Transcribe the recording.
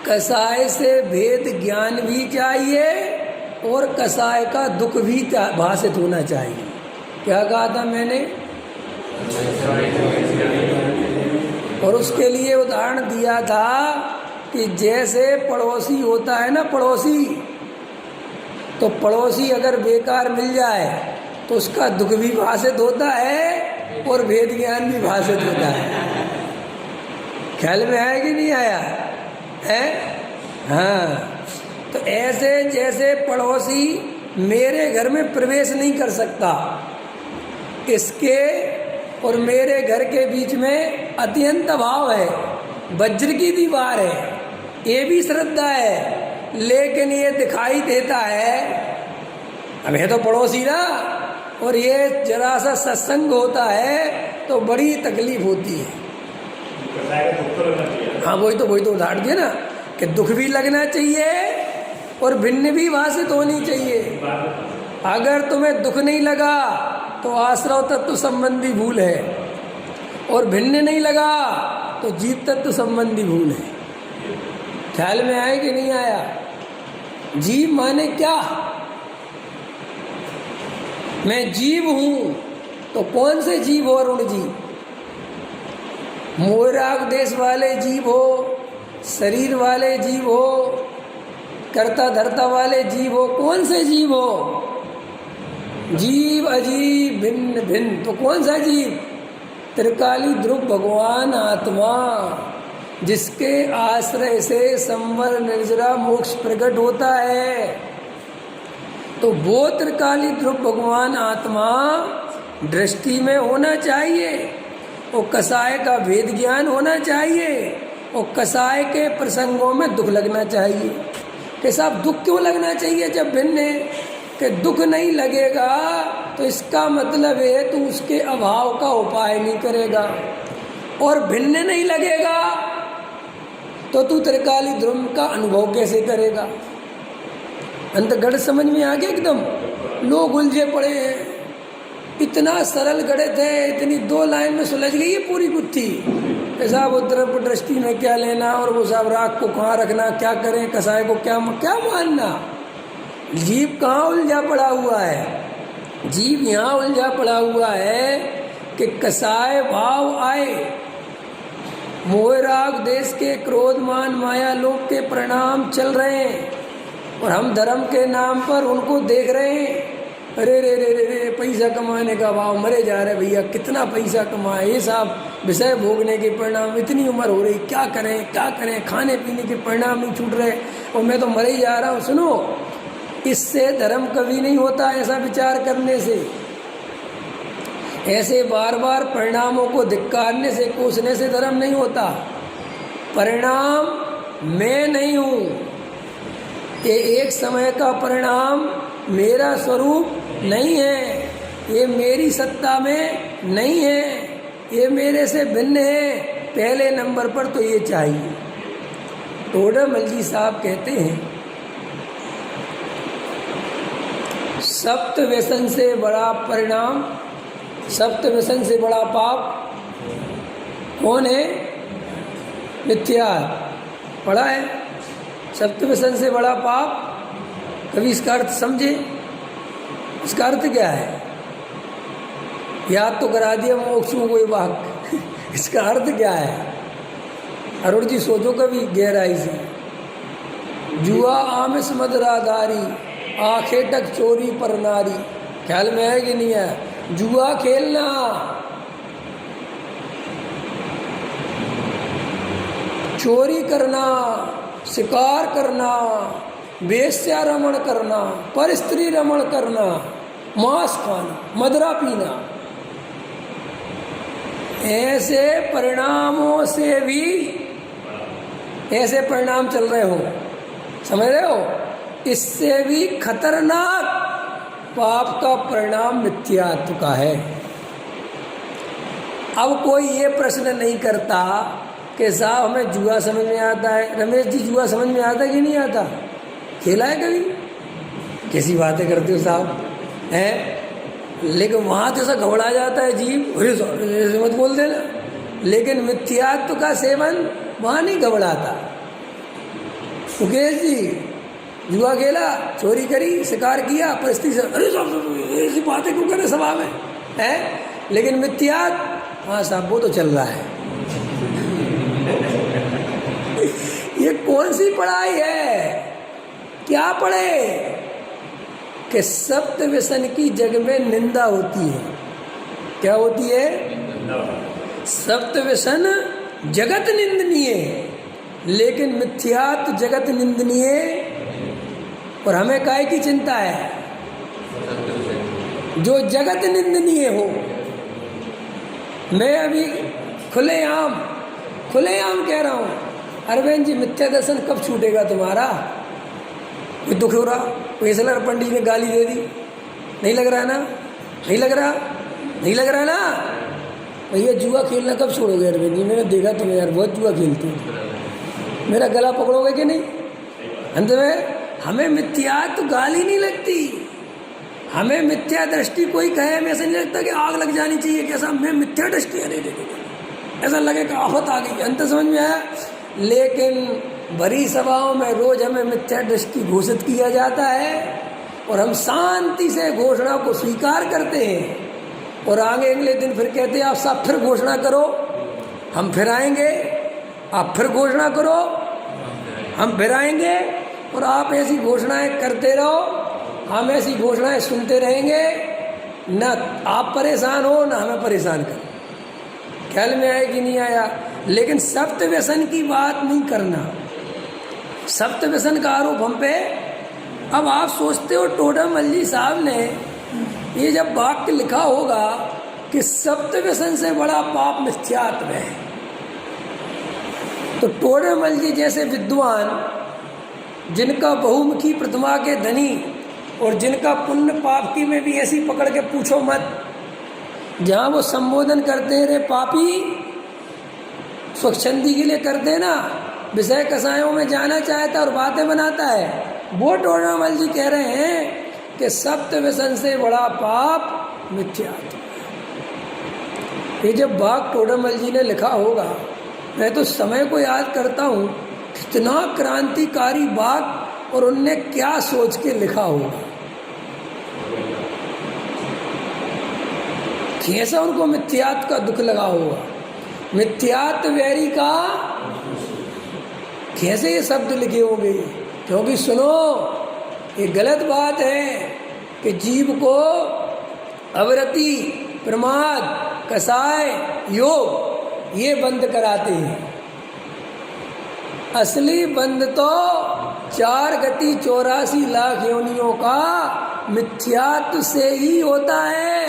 कसाय से भेद ज्ञान भी चाहिए और कसाय का दुख भी भाषित होना चाहिए। क्या कहा था मैंने? और उसके लिए उदाहरण दिया था कि जैसे पड़ोसी होता है ना, पड़ोसी, तो पड़ोसी अगर बेकार मिल जाए तो उसका दुख भी भाषित होता है और भेद ज्ञान भी भाषित होता है। ख्याल में आया कि नहीं आया है? हाँ, तो ऐसे जैसे पड़ोसी मेरे घर में प्रवेश नहीं कर सकता, इसके और मेरे घर के बीच में अत्यंत अभाव है, वज्र की दीवार है, ये भी श्रद्धा है, लेकिन ये दिखाई देता है, अब है तो पड़ोसी ना, और ये जरा सा सत्संग होता है तो बड़ी तकलीफ होती है। हाँ, वही तो उदाहरण दिया ना कि दुख भी लगना चाहिए और भिन्न भी भाषित होनी चाहिए। अगर तुम्हें दुख नहीं लगा तो आश्रव तत्व संबंधी भूल है, और भिन्न नहीं लगा तो जीव तत्व संबंधी भूल है। ख्याल में आया कि नहीं आया? जीव माने क्या? मैं जीव हूं, तो कौन से जीव हो? अरुण जी, मोहराग देश वाले जीव हो, शरीर वाले जीव हो, कर्ता धर्ता वाले जीव हो, कौन से जीव हो? जीव अजीव भिन्न भिन्न, तो कौन सा जीव? त्रिकाली ध्रुव भगवान आत्मा, जिसके आश्रय से संवर निर्जरा मोक्ष प्रकट होता है। तो वो त्रिकाली ध्रुव भगवान आत्मा दृष्टि में होना चाहिए, और कसाय का भेद ज्ञान होना चाहिए, और कसाय के प्रसंगों में दुख लगना चाहिए। कि साहब दुख क्यों लगना चाहिए जब भिन्न है? कि दुख नहीं लगेगा तो इसका मतलब है तू उसके अभाव का उपाय नहीं करेगा, और भिन्न नहीं लगेगा तो तू त्रिकाली ध्रुव का अनुभव कैसे करेगा? अंतगढ़ समझ में आ गया एकदम? लोग उलझे पड़े हैं, इतना सरल गणित है, इतनी 2 लाइन में सुलझ गई है पूरी गुत्थी। साहब उद्रव दृष्टि में क्या लेना, और वो साहब राग को कहाँ रखना, क्या करें, कसाय को क्या मानना? जीव कहाँ उलझा पड़ा हुआ है? जीव यहाँ उलझा पड़ा हुआ है कि कसाय भाव आए, मोह राग देश के क्रोध मान माया लोक के परिणाम चल रहे हैं, और हम धर्म के नाम पर उनको देख रहे हैं। अरे रे रे रे रे, पैसा कमाने का भाव, मरे जा रहे भैया, कितना पैसा कमाए, ये साहब विषय भोगने के परिणाम, इतनी उम्र हो रही, क्या करें, खाने पीने के परिणाम नहीं छूट रहे, और मैं तो मरे ही जा रहा हूँ। सुनो, इससे धर्म कभी नहीं होता, ऐसा विचार करने से, ऐसे बार बार परिणामों को धिक्कारने से, कोसने से धर्म नहीं होता। परिणाम मैं नहीं हूँ, ये एक समय का परिणाम मेरा स्वरूप नहीं है, ये मेरी सत्ता में नहीं है, ये मेरे से भिन्न है। पहले नंबर पर तो ये चाहिए। टोडरमल जी साहब कहते हैं, सप्त व्यसन से बड़ा परिणाम, सप्त व्यसन से बड़ा पाप कौन है? मिथ्या। पढ़ा है? सप्त व्यसन से बड़ा पाप। कभी इसका अर्थ समझे? इसका अर्थ क्या है? याद तो करा दिया मोक्ष में कोई वाक। इसका अर्थ क्या है? अरुण जी सोचो कभी गहराई से। जुआ आमिष मदराधारी, आंखें तक चोरी पर नारी। ख्याल में है कि नहीं है? जुआ खेलना, चोरी करना, शिकार करना, वेश्या रमण करना, पर स्त्री रमण करना, मांस खाना, मदरा पीना, ऐसे परिणामों से भी ऐसे परिणाम चल रहे हो, समझ रहे हो? इससे भी खतरनाक पाप का परिणाम मिथ्यात्व का है। अब कोई ये प्रश्न नहीं करता कि साहब हमें जुआ समझ में आता है। रमेश जी, जुआ समझ में आता है कि नहीं आता? खेला है कभी? कैसी बातें करते हो साहब, हैं? लेकिन वहाँ तो ऐसा घबरा जाता है जीव, ऐसे मत बोल देना। लेकिन मिथ्यात्व का सेवन वहाँ नहीं घबराता। मुकेश जी जुआ खेला, चोरी करी, शिकार किया, परिस्थिति से अरे साहब ऐसी बातें क्यों करे सभा में है, लेकिन मिथ्यात हाँ साहब वो तो चल रहा है। ये कौन सी पढ़ाई है? क्या पढ़े कि सप्त व्यसन की जग में निंदा होती है। क्या होती है? सप्त व्यसन जगत निंदनीय, लेकिन मिथ्यात जगत निंदनीय। और हमें काहे की चिंता है? जो जगत निंदनीय हो। मैं अभी खुलेआम कह रहा हूँ, अरविंद जी मिथ्या दर्शन कब छूटेगा तुम्हारा? कोई दुख हो रहा? कोई ऐसा लग पंडित ने गाली दे दी? नहीं लग रहा ना? नहीं लग रहा ना? भैया जुआ खेलना कब छोड़ोगे अरविंद जी? मैंने देखा तुम्हें यार बहुत जुआ खेलते हो, मेरा गला पकड़ोगे कि नहीं? अंत में हमें मिथ्या तो गाली नहीं लगती, हमें मिथ्या दृष्टि कोई कहे हमें ऐसा नहीं लगता कि आग लग जानी चाहिए, कैसा मैं मिथ्या दृष्टि अरे ऐसा लगे कि आफत आ गई। अंत समझ में आया? लेकिन बड़ी सभाओं में रोज हमें मिथ्या दृष्टि घोषित किया जाता है और हम शांति से घोषणा को स्वीकार करते हैं, और आगे अगले दिन फिर कहते हैं आप सब फिर घोषणा करो, हम फिर आएंगे, आप फिर घोषणा करो, हम फिर आएंगे, और आप ऐसी घोषणाएं करते रहो, हम ऐसी घोषणाएं सुनते रहेंगे, ना आप परेशान हो ना हमें परेशान करो। ख्याल में आया कि नहीं आया? लेकिन सप्त व्यसन की बात नहीं करना, सप्त व्यसन का आरोप हम पे। अब आप सोचते हो टोडामल साहब ने ये जब वाक्य लिखा होगा कि सप्त व्यसन से बड़ा पाप मिथ्यात्व है, तो टोडामल जी जैसे विद्वान, जिनका बहुमुखी प्रतिमा के धनी और जिनका पुण्य पाप की में भी ऐसी पकड़ के पूछो मत, जहाँ वो संबोधन करते हैं रे पापी, स्वच्छंदी के लिए करते हैं ना, विषय कसायों में जाना चाहता और बातें बनाता है, वो टोडामल जी कह रहे हैं कि सप्त व्यसन से बड़ा पाप मिथ्यात्व। ये जब बात टोडामल जी ने लिखा होगा, मैं तो समय को याद करता हूँ, कितना क्रांतिकारी बात, और उनने क्या सोच के लिखा होगा, कैसा उनको मिथ्यात्व का दुख लगा होगा, मिथ्यात्व वैरी का कैसे ये शब्द लिखे होंगे। क्योंकि सुनो, ये गलत बात है कि जीव को अवरति, प्रमाद, कसाय, योग ये बंद कराते हैं। असली बंद तो 4 गति 84 लाख योनियों का मिथ्यात्व से ही होता है।